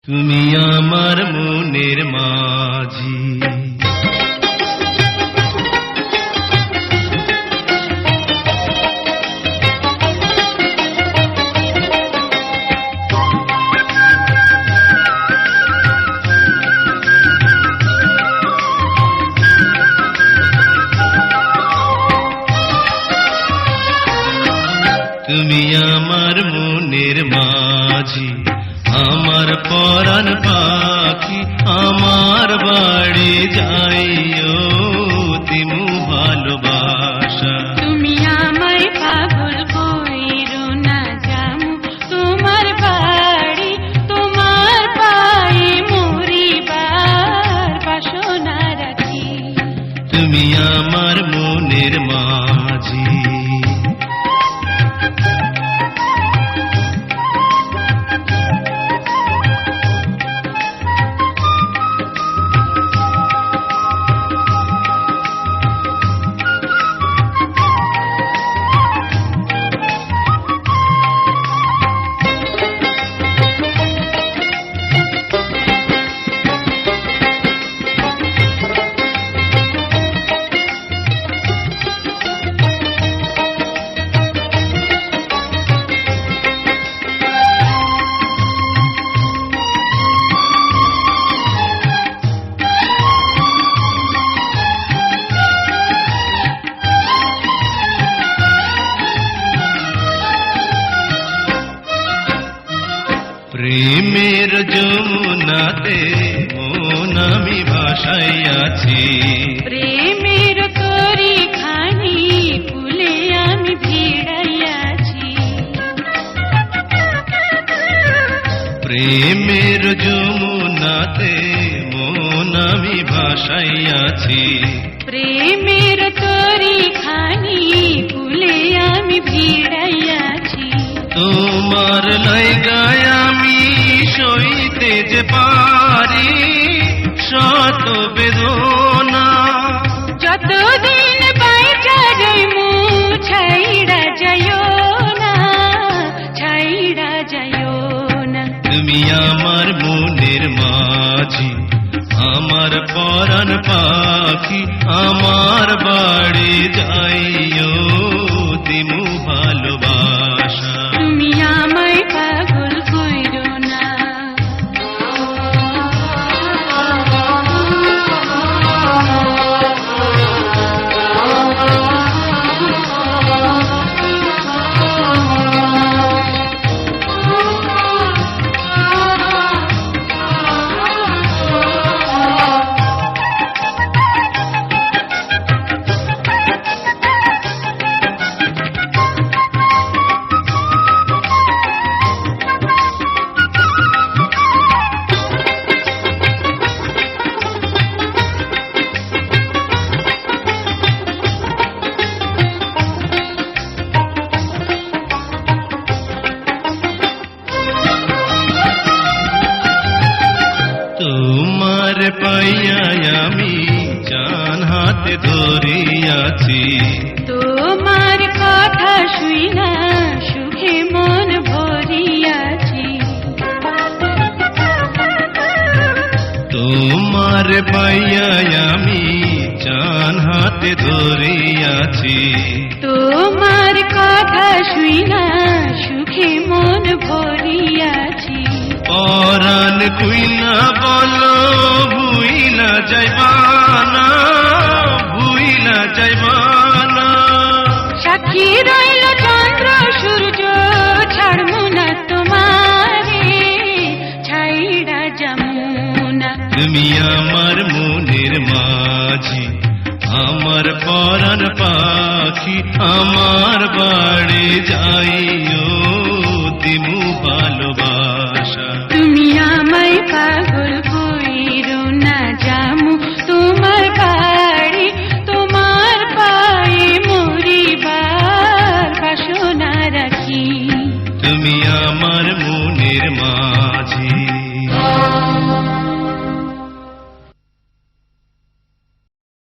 তুমি আমার মনের মাঝি। তুমি আমার মনের মাঝি, আমার পরাণ পাখি, আমার বাড়ি যাইও দিমু ভালোবাসা। তুমি আমায় পাগল কইরো না জামু তোমার বাড়ি, তোমার পায়ে মরিবার বাসনা রাখি। তুমি আমার মনের মাঝি। প্রেমের যমুনাতে মন আমি ভাসাইয়াছি, প্রেমের তরি খানি ফুলে আমি ভিড়াইয়াছি। প্রেমের যমুনাতে মন আমি ভাসাইয়াছি, প্রেমের তরি খানি ফুলে আমি ভিড়াইয়াছি। তোমার লাইগায় আমি সইতে যে পারি শত বেদনা। যতদিন বাইচা যাইমু ছাইড়া যাইও না, ছাইড়া যাইও না। তুমি আমার মনের মাঝি, আমার পরাণ পাখি, আমার বাড়ি যাইও দিমু ভালোবাসা। তুমি আমায় পাগল কইরো না। তোমার পাইয়া আমি জান হাতে ধরিয়াছি, তোমার কথা শুইনা সুখে মন ভরিয়াছি। তোমার পাইয়া আমি জান হাতে ধরিয়াছি, তোমার কথা শুইনা সুখে মন ভরিয়াছি। পরাণ খুইলা বলো ভুইলা যাইবানা, ভুইলা যাইবানা। সাক্ষী রইল চন্দ্র সূর্য ছাড়মু না তোমারে, ছাইড়া যামু না। তুমি আমার মনের মাঝি, আমার পরাণ পাখি, আমার বাড়ি যাইও দিমু ভালোবাসা। তুমি আমায়